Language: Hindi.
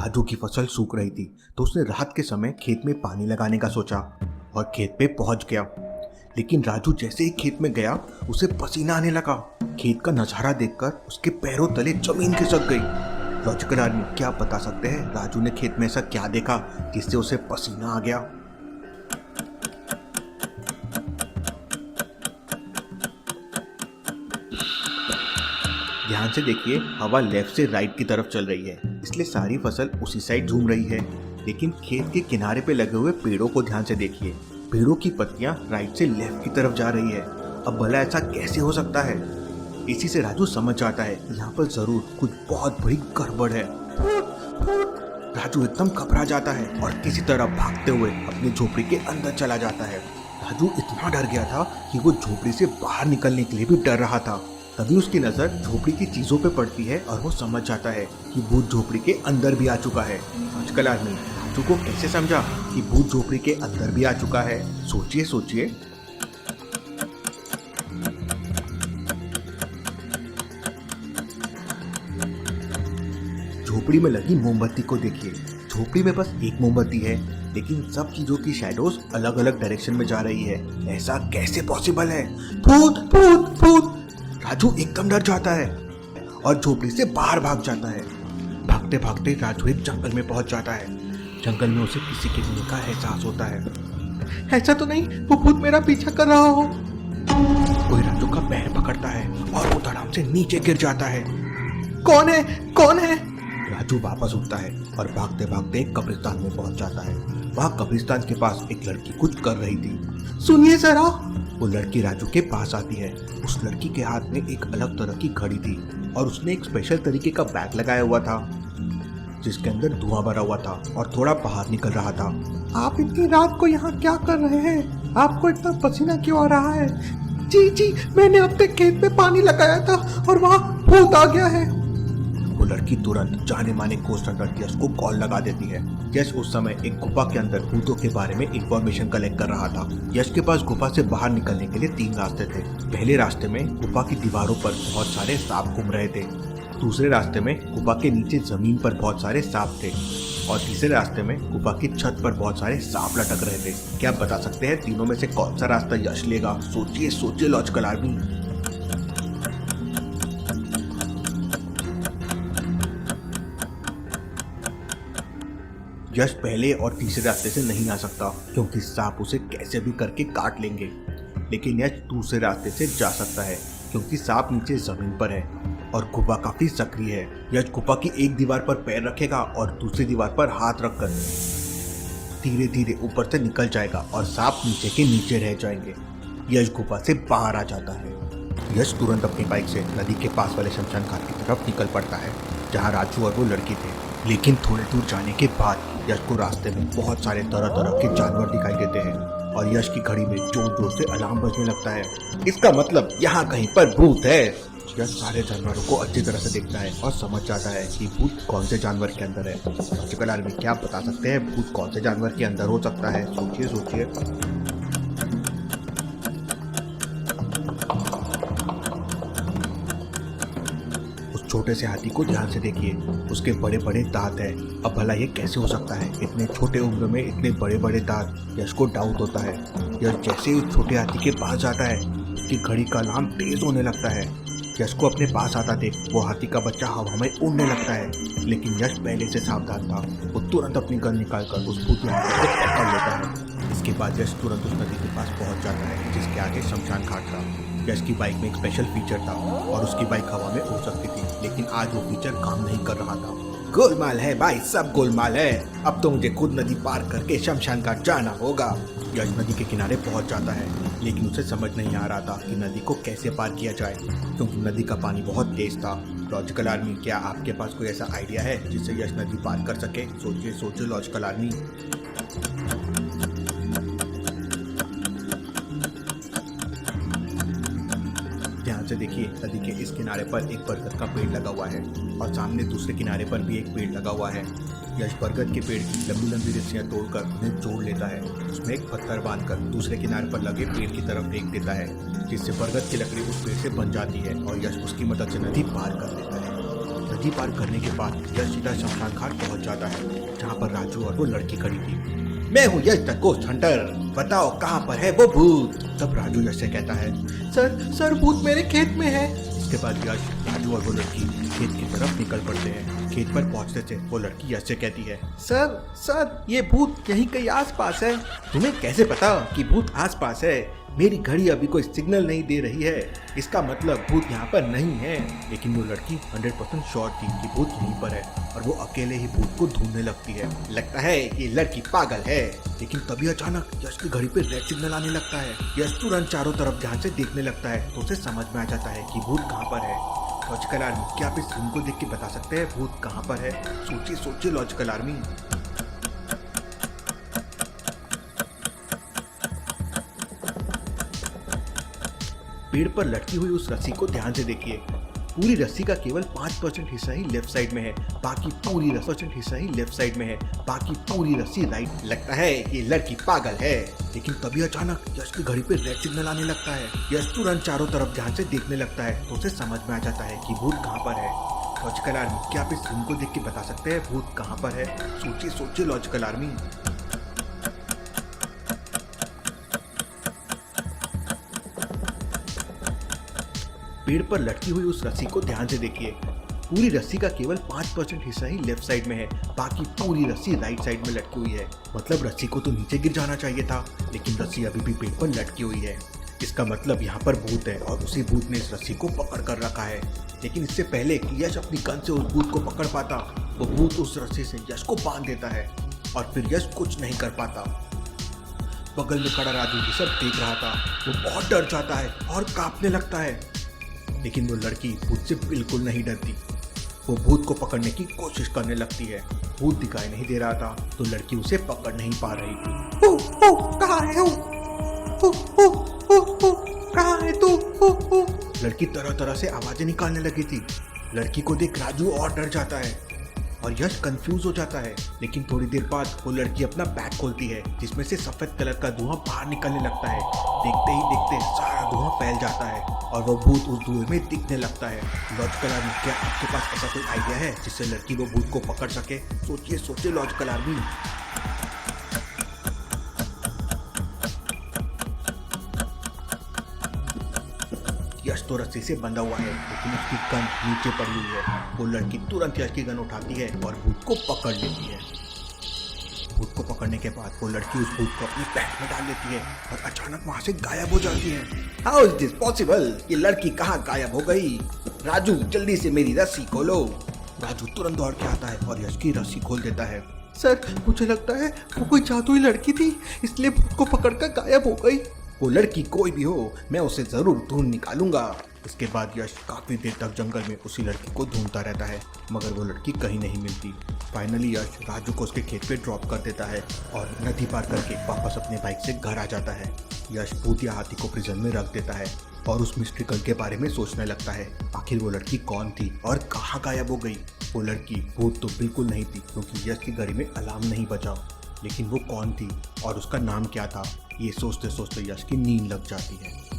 राजू की फसल सूख रही थी तो उसने रात के समय खेत में पानी लगाने का सोचा और खेत पे पहुंच गया। लेकिन राजू जैसे ही खेत में गया उसे पसीना आने लगा। खेत का नजारा देखकर उसके पैरों तले जमीन खिसक गई। लॉजिकल आदमी क्या बता सकते हैं राजू ने खेत में ऐसा क्या देखा जिससे उसे पसीना आ गया। ध्यान से देखिए, हवा लेफ्ट से राइट की तरफ चल रही है, इसलिए सारी फसल उसी साइड झूम रही है। लेकिन खेत के किनारे पे लगे हुए पेड़ों को ध्यान से देखिए, पेड़ों की पत्तियां राइट से लेफ्ट की तरफ जा रही है। अब भला ऐसा कैसे हो सकता है? इसी से राजू समझ जाता है यहाँ पर जरूर कुछ बहुत बड़ी गड़बड़ है। राजू एकदम घबरा जाता है और किसी तरह भागते हुए अपनी झोपड़ी के अंदर चला जाता है। राजू इतना डर गया था कि वो झोपड़ी से बाहर निकलने के लिए भी डर रहा था। तभी उसकी नजर झोपड़ी की चीजों पे पड़ती है और वो समझ जाता है कि भूत झोपड़ी के अंदर भी आ चुका है। आजकल आदमी राजू को कैसे समझा कि भूत झोपड़ी के अंदर भी आ चुका है? सोचिए सोचिए। झोपड़ी में लगी मोमबत्ती को देखिए, झोपड़ी में बस एक मोमबत्ती है लेकिन सब चीजों की शैडोज अलग अलग डायरेक्शन में जा रही है। ऐसा कैसे पॉसिबल है? भूत भूत भूत! राजू एकदम डर जाता है और झोपड़ी से बाहर भाग जाता है। भागते भागते राजू एक जंगल में पहुंच जाता है। जंगल में उसे किसी के होने का एहसास होता है। ऐसा तो नहीं वो भूत मेरा पीछा कर रहा हो? कोई राजू का पैर पकड़ता है और वो धड़ाम से नीचे गिर जाता है। कौन है? कौन है? राजू वापस उठता है और भागते भागते एक कब्रिस्तान में पहुंच जाता है। वहाँ कब्रिस्तान के पास एक लड़की कुछ कर रही थी। सुनिए जरा। वो लड़की राजू के पास आती है। उस लड़की के हाथ में एक अलग तरह की घड़ी थी और उसने एक स्पेशल तरीके का बैग लगाया हुआ था जिसके अंदर धुआं भरा हुआ था और थोड़ा बाहर निकल रहा था। आप इतनी रात को यहाँ क्या कर रहे हैं? आपको इतना पसीना क्यों आ रहा है? जी मैंने अपने खेत में पानी लगाया था और वहाँ भूत आ गया है। वो लड़की तुरंत जाने माने कोस्ट गार्ड यश को कॉल लगा देती है। यश उस समय एक गुफा के अंदर भूतों के बारे में इंफॉर्मेशन कलेक्ट कर रहा था। यश के पास गुफा से बाहर निकलने के लिए 3 रास्ते थे। पहले रास्ते में गुफा की दीवारों पर बहुत सारे सांप घूम रहे थे, दूसरे रास्ते में गुफा के नीचे जमीन पर बहुत सारे सांप थे और तीसरे रास्ते में गुफा की छत पर बहुत सारे सांप लटक रहे थे। क्या आप बता सकते हैं तीनों में से कौन सा रास्ता यश लेगा? सोचिए सोचिए लॉजिकल आदमी। यश पहले और तीसरे रास्ते से नहीं आ सकता क्योंकि सांप उसे कैसे भी करके काट लेंगे। लेकिन यश दूसरे रास्ते से जा सकता है क्योंकि सांप नीचे जमीन पर है और गुफा काफी सक्रिय है। यश गुफा की एक दीवार पर पैर रखेगा और दूसरी दीवार पर हाथ रखकर धीरे धीरे ऊपर से निकल जाएगा और सांप नीचे के नीचे रह जाएंगे। यश गुफा से बाहर आ जाता है। यश तुरंत अपनी बाइक से नदी के पास वाले शमशान घाट की तरफ निकल पड़ता है जहाँ राजू और वो लड़की थे। लेकिन थोड़े दूर जाने के बाद यश को रास्ते में बहुत सारे तरह तरह के जानवर दिखाई देते हैं और यश की घड़ी में जोर जोर से अलार्म बजने लगता है। इसका मतलब यहाँ कहीं पर भूत है। यश सारे जानवरों को अच्छी तरह से देखता है और समझ जाता है कि भूत कौन से जानवर के अंदर है। लॉजिकल आदमी क्या आप बता सकते हैं भूत कौन से जानवर के अंदर हो सकता है? सोचिए सोचिए। छोटे से हाथी को ध्यान से देखिए, उसके बड़े बड़े दांत हैं। अब भला ये कैसे हो सकता है? इतने छोटे उम्र में इतने बड़े बड़े दांत। यश को डाउट होता है। यश जैसे ही उस छोटे हाथी के पास जाता है उसकी घड़ी का अलार्म तेज होने लगता है। यश को अपने पास आता देख वो हाथी का बच्चा हवा में उड़ने लगता है। लेकिन यश पहले से सावधान था। वो तुरंत अपनी गन निकालकर उस भूत जानवर को पकड़ लेता है। इसके बाद यश तुरंत उस नदी के पास पहुंच जाता है जिसके आगे शमशान घाट था। यश की बाइक में एक स्पेशल फीचर था और उसकी बाइक हवा में उड़ सकती थी, लेकिन आज वो फीचर काम नहीं कर रहा था। गोलमाल है भाई, सब गोलमाल है। अब तो मुझे खुद नदी पार करके शमशान घाट जाना होगा। यश नदी के किनारे पहुंच जाता है लेकिन उसे समझ नहीं आ रहा था कि नदी को कैसे पार किया जाए क्योंकि नदी का पानी बहुत तेज था। लॉजिकल आदमी क्या आपके पास कोई ऐसा आइडिया है जिससे यश नदी पार कर सके? सोचिए सोचिए लॉजिकल आदमी। ध्यान से देखिए, नदी के इस किनारे पर एक बरगद का पेड़ लगा हुआ है और सामने दूसरे किनारे पर भी एक पेड़ लगा हुआ है। यश बरगद के पेड़ की लंबी लंबी रस्सियां तोड़कर उन्हें जोड़ लेता है। उसमें एक पत्थर बांधकर दूसरे किनारे पर लगे पेड़ की तरफ फेंक देता है जिससे बरगद की लकड़ी उस पेड़ से बन जाती है और यश उसकी मदद से नदी पार कर लेता है। नदी पार करने के बाद यश सीधा शमशान घाट पहुंच जाता है जहाँ पर राजू और वो लड़की खड़ी थी। मैं हूँ यश द गोस्ट हंटर, बताओ कहाँ पर है वो भूत। तब राजू यश से कहता है सर भूत मेरे खेत में है। इसके बाद यश, राजू और वो लड़की खेत की तरफ निकल पड़ते हैं। खेत पर पहुंचने से वो लड़की यश से कहती है सर ये भूत यहीं कहीं आस पास है। तुम्हें कैसे पता कि भूत आस पास है? मेरी घड़ी अभी कोई सिग्नल नहीं दे रही है, इसका मतलब भूत यहाँ पर नहीं है। लेकिन वो लड़की 100% श्योर थी कि भूत यहीं पर है और वो अकेले ही भूत को ढूंढने लगती है। लगता है ये लड़की पागल है। लेकिन तभी अचानक यश की घड़ी पे रेड सिग्नल आने लगता है। यश तुरंत चारों तरफ ध्यान से देखने लगता है तो उसे समझ में आ जाता है कि भूत कहाँ पर है। लॉजिकल आर्मी, क्या आप इस फिल्म को देख के बता सकते हैं भूत कहाँ पर है? सोचिए लॉजिकल आर्मी। पेड़ पर लटकी हुई उस रस्सी को ध्यान से देखिए। पूरी रस्सी का केवल 5% हिस्सा ही लेफ्ट साइड में है, बाकी पूरी 10% हिस्सा ही लेफ्ट साइड में है, बाकी पूरी रस्सी राइट। लगता है ये लड़की पागल है। लेकिन तभी अचानक यश की घड़ी पे रेड सिग्नल आने लगता है। यश तुरंत चारों तरफ ध्यान से देखने लगता है तो उसे समझ में आ जाता है कि भूत कहाँ पर है। लॉजिकल आर्मी, क्या आप इस फिल्म को देख के बता सकते हैं भूत कहाँ पर है? सोचिए लॉजिकल आर्मी। पेड़ पर लटकी हुई उस रस्सी को ध्यान से देखिए। पूरी रस्सी का केवल 5% हिस्सा ही लेफ्ट साइड में है, बाकी पूरी रस्सी राइट साइड में लटकी हुई है। मतलब रस्सी को तो नीचे गिर जाना चाहिए था, लेकिन रस्सी अभी भी पेड़ पर लटकी हुई है। इसका मतलब यहाँ पर भूत है और उसी भूत ने इस रस्सी को पकड़ कर रखा है। लेकिन इससे पहले कि यश अपनी गन से उस भूत को पकड़ पाता, वो भूत उस रस्सी से यश को बांध देता है और फिर यश कुछ नहीं कर पाता। बगल में खड़ा राजू ये सब देख रहा था। वो बहुत डर जाता है और कांपने लगता है। लेकिन वो लड़की भूत से बिल्कुल नहीं डरती। वो भूत को पकड़ने की कोशिश करने लगती है। भूत दिखाई नहीं दे रहा था तो लड़की उसे पकड़ नहीं पा रही थी। कहाँ है कहाँ है तू? लड़की तरह तरह से आवाजें निकालने लगी थी। लड़की को देख राजू और डर जाता है और यश कंफ्यूज हो जाता है। लेकिन थोड़ी देर बाद वो लड़की अपना बैग खोलती है जिसमें से सफेद कलर का धुआं बाहर निकलने लगता है। देखते ही देखते सारा धुआं फैल जाता है और वो भूत उस धुएं में दिखने लगता है। लॉजिकल आर्मी, क्या आपके पास ऐसा कोई आइडिया है जिससे लड़की वो भूत को पकड़ सके? सोचिए लॉजिकल आर्मी। यश तो रस्सी से बंधा हुआ है लेकिन उसकी गन नीचे पड़ी हुई है। वो लड़की तुरंत यश की गन उठाती है और भूत को पकड़ लेती है। भूत को पकड़ने के बाद वो लड़की उस भूत को अपने पैंट में डाल लेती है और अचानक वहां से गायब हो जाती है। How is this possible? ये लड़की कहाँ गायब हो गई? राजू जल्दी से मेरी रस्सी खोलो। राजू तुरंत दौड़ के आता है और यश की रस्सी खोल देता है। सर मुझे लगता है वो कोई जादुई लड़की थी, इसलिए भूत को पकड़कर गायब हो गई। वो लड़की कोई भी हो, मैं उसे जरूर ढूंढ निकालूंगा। इसके बाद यश काफी देर तक जंगल में उसी लड़की को ढूंढता रहता है मगर वो लड़की कहीं नहीं मिलती। फाइनली यश राजू को उसके खेत पे ड्रॉप कर देता है और नदी पार करके वापस अपने बाइक से घर आ जाता है। यश भूत या हाथी को प्रिजन में रख देता है और उस मिस्ट्री गर्ल के बारे में सोचने लगता है। आखिर वो लड़की कौन थी और कहाँ गायब हो गई? वो लड़की भूत तो बिल्कुल नहीं थी क्योंकि यश की घड़ी में अलार्म नहीं बजा। लेकिन वो कौन थी और उसका नाम क्या था? ये सोचते सोचते यश की नींद लग जाती है।